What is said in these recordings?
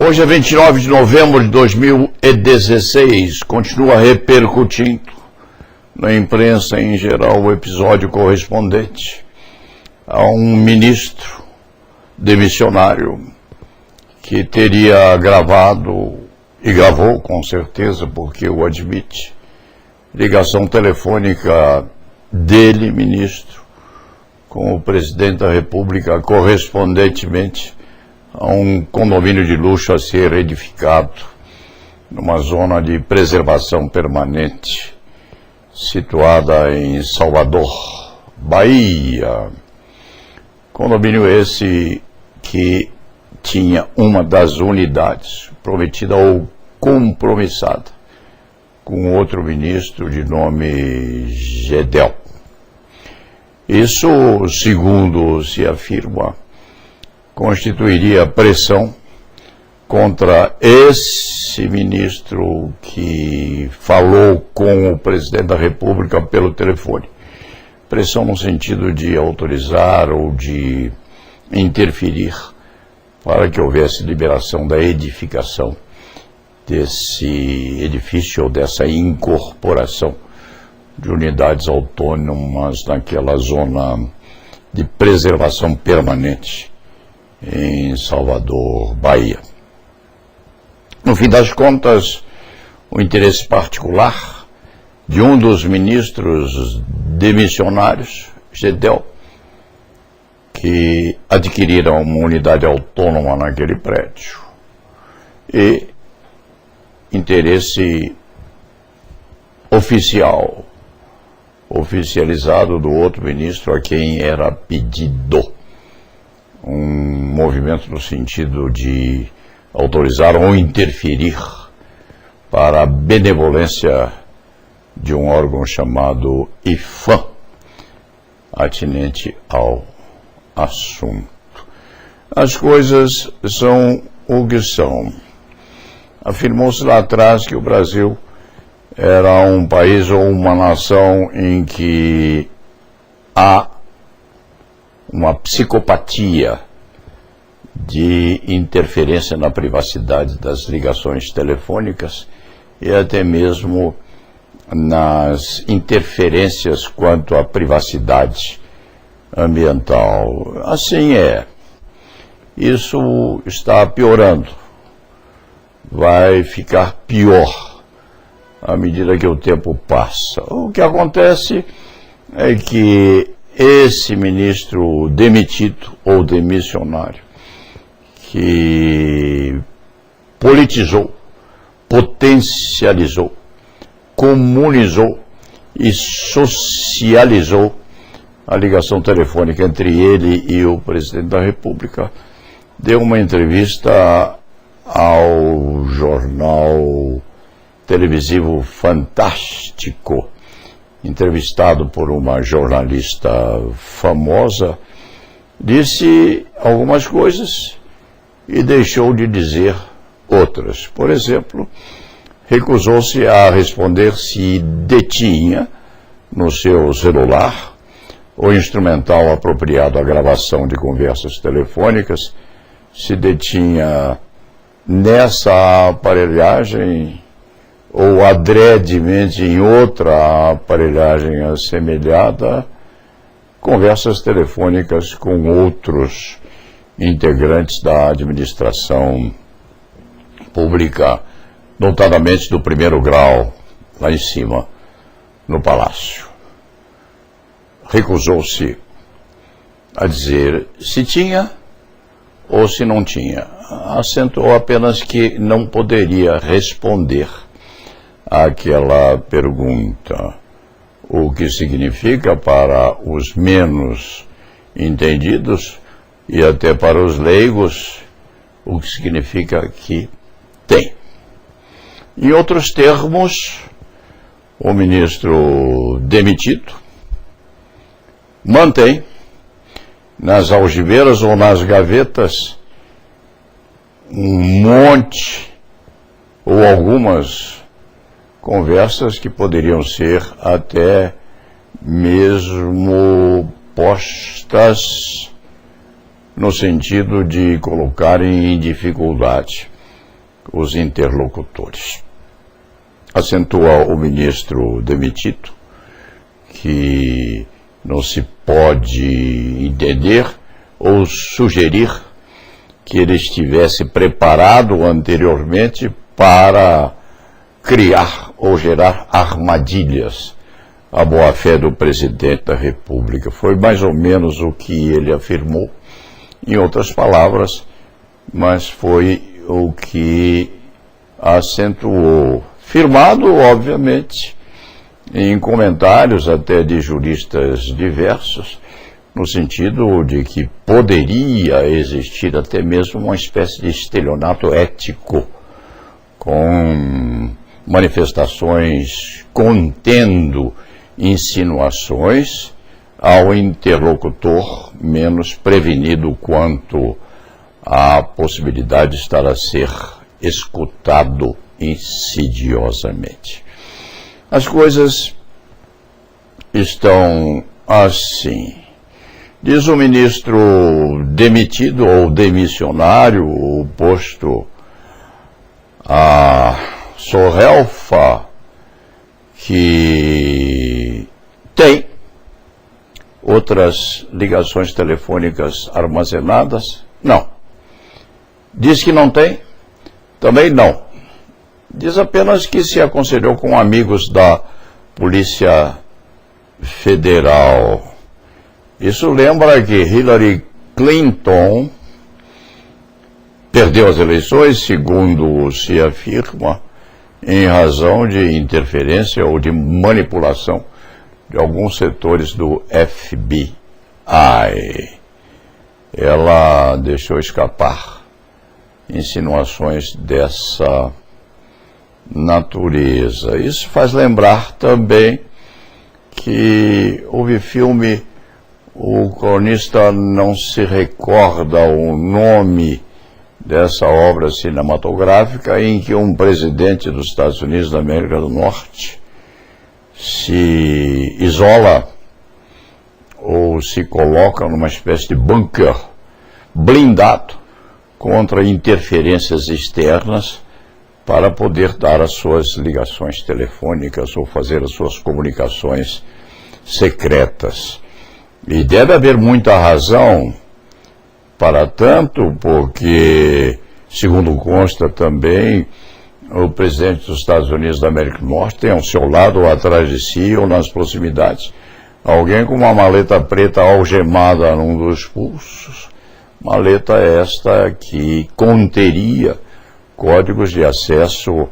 Hoje é 29 de novembro de 2016, continua repercutindo na imprensa em geral o episódio correspondente a um ministro demissionário que teria gravado, e gravou com certeza, porque o admite, ligação telefônica dele, ministro, com o presidente da República, correspondentemente a um condomínio de luxo a ser edificado numa zona de preservação permanente, situada em Salvador, Bahia. Condomínio esse que tinha uma das unidades prometida ou compromissada com outro ministro de nome Gedel. Isso, segundo se afirma, constituiria pressão contra esse ministro que falou com o presidente da República pelo telefone. Pressão no sentido de autorizar ou de interferir para que houvesse liberação da edificação desse edifício ou dessa incorporação de unidades autônomas naquela zona de preservação permanente em Salvador, Bahia. No fim das contas, o interesse particular de um dos ministros demissionários, Gedel, que adquiriram uma unidade autônoma naquele prédio, e interesse oficializado do outro ministro a quem era pedido um movimento no sentido de autorizar ou interferir para a benevolência de um órgão chamado IFAM, atinente ao assunto. As coisas são o que são. Afirmou-se lá atrás que o Brasil era um país ou uma nação em que há uma psicopatia de interferência na privacidade das ligações telefônicas e até mesmo nas interferências quanto à privacidade ambiental. Assim é. Isso está piorando. Vai ficar pior à medida que o tempo passa. O que acontece é que esse ministro demitido ou demissionário, que politizou, potencializou, comunizou e socializou a ligação telefônica entre ele e o presidente da República, deu uma entrevista ao jornal televisivo Fantástico, entrevistado por uma jornalista famosa, disse algumas coisas e deixou de dizer outras. Por exemplo, recusou-se a responder se detinha no seu celular o instrumental apropriado à gravação de conversas telefônicas, se detinha nessa aparelhagem ou adredemente em outra aparelhagem assemelhada, conversas telefônicas com outros integrantes da administração pública, notadamente do primeiro grau, lá em cima, no Palácio. Recusou-se a dizer se tinha ou se não tinha. Acentuou apenas que não poderia responder àquela pergunta, o que significa para os menos entendidos e até para os leigos, o que significa que tem. Em outros termos, o ministro demitido mantém nas algibeiras ou nas gavetas um monte ou algumas conversas que poderiam ser até mesmo postas no sentido de colocarem em dificuldade os interlocutores. Acentua o ministro demitido que não se pode entender ou sugerir que ele estivesse preparado anteriormente para criar ou gerar armadilhas à boa-fé do presidente da República. Foi mais ou menos o que ele afirmou, em outras palavras, mas foi o que acentuou, firmado, obviamente, em comentários até de juristas diversos, no sentido de que poderia existir até mesmo uma espécie de estelionato ético, com manifestações contendo insinuações ao interlocutor menos prevenido quanto à possibilidade de estar a ser escutado insidiosamente. As coisas estão assim. Diz o ministro demitido ou demissionário, o posto a Sorrelfa, que tem outras ligações telefônicas armazenadas? Não. Diz que não tem? Também não. Diz apenas que se aconselhou com amigos da Polícia Federal. Isso lembra que Hillary Clinton perdeu as eleições, segundo se afirma, em razão de interferência ou de manipulação de alguns setores do FBI. Ela deixou escapar insinuações dessa natureza. Isso faz lembrar também que houve filme, o cronista não se recorda o nome dessa obra cinematográfica, em que um presidente dos Estados Unidos da América do Norte se isola ou se coloca numa espécie de bunker blindado contra interferências externas para poder dar as suas ligações telefônicas ou fazer as suas comunicações secretas. E deve haver muita razão para tanto, porque, segundo consta também, o presidente dos Estados Unidos da América do Norte tem ao seu lado, ou atrás de si, ou nas proximidades, alguém com uma maleta preta algemada num dos pulsos, maleta esta que conteria códigos de acesso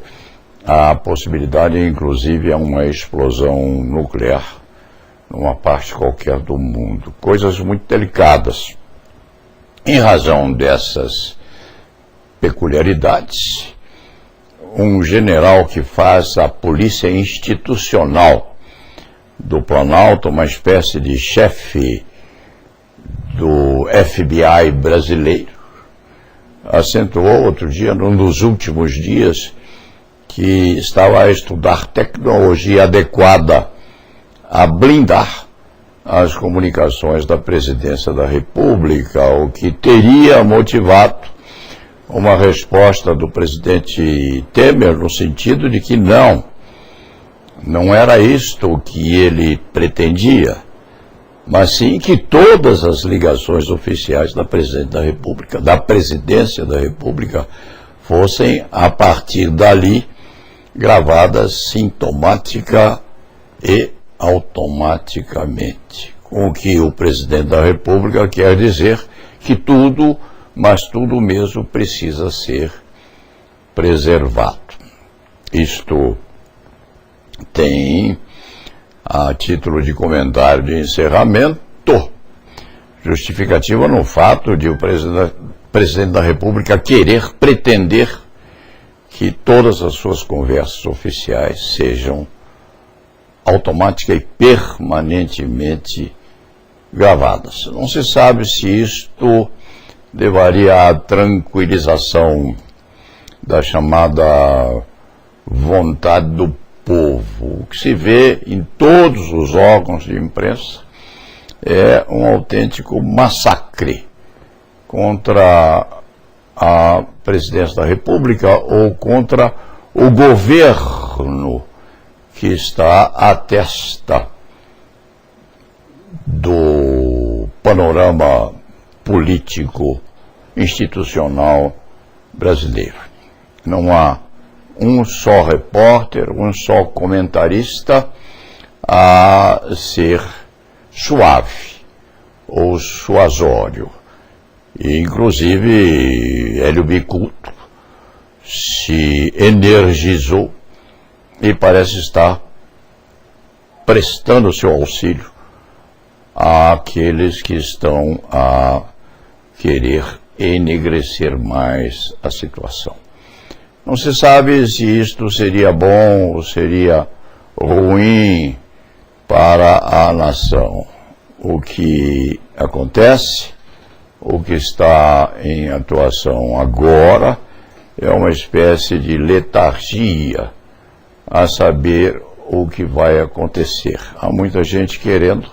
à possibilidade, inclusive, a uma explosão nuclear numa parte qualquer do mundo. Coisas muito delicadas. Em razão dessas peculiaridades, um general que faz a polícia institucional do Planalto, uma espécie de chefe do FBI brasileiro, acentuou outro dia, num dos últimos dias, que estava a estudar tecnologia adequada a blindar as comunicações da Presidência da República, o que teria motivado uma resposta do presidente Temer no sentido de que não era isto que ele pretendia, mas sim que todas as ligações oficiais da Presidência da República, fossem, a partir dali, gravadas sintomática e automaticamente, com o que o presidente da República quer dizer que tudo, mas tudo mesmo, precisa ser preservado. Isto tem, a título de comentário de encerramento, justificativa no fato de o presidente da República pretender que todas as suas conversas oficiais sejam automática e permanentemente gravadas. Não se sabe se isto levaria à tranquilização da chamada vontade do povo. O que se vê em todos os órgãos de imprensa é um autêntico massacre contra a presidência da República ou contra o governo que está à testa do panorama político institucional brasileiro. Não há um só repórter, um só comentarista a ser suave ou suasório. E, inclusive, Hélio Bicuto se energizou e parece estar prestando seu auxílio àqueles que estão a querer enegrecer mais a situação. Não se sabe se isto seria bom ou seria ruim para a nação. O que acontece, o que está em atuação agora, é uma espécie de letargia a saber o que vai acontecer. Há muita gente querendo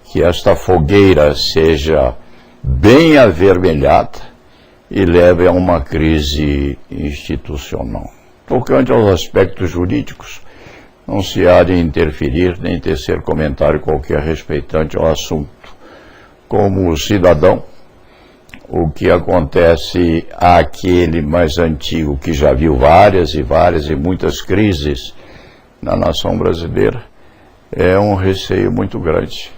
que esta fogueira seja bem avermelhada e leve a uma crise institucional. Tocante aos aspectos jurídicos, não se há de interferir nem tecer comentário qualquer respeitante ao assunto. Como cidadão, o que acontece àquele mais antigo que já viu várias e muitas crises na nação brasileira, é um receio muito grande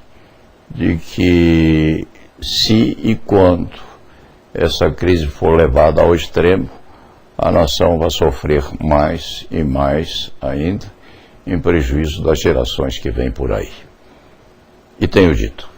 de que, se e quando essa crise for levada ao extremo, a nação vai sofrer mais e mais ainda, em prejuízo das gerações que vêm por aí. E tenho dito.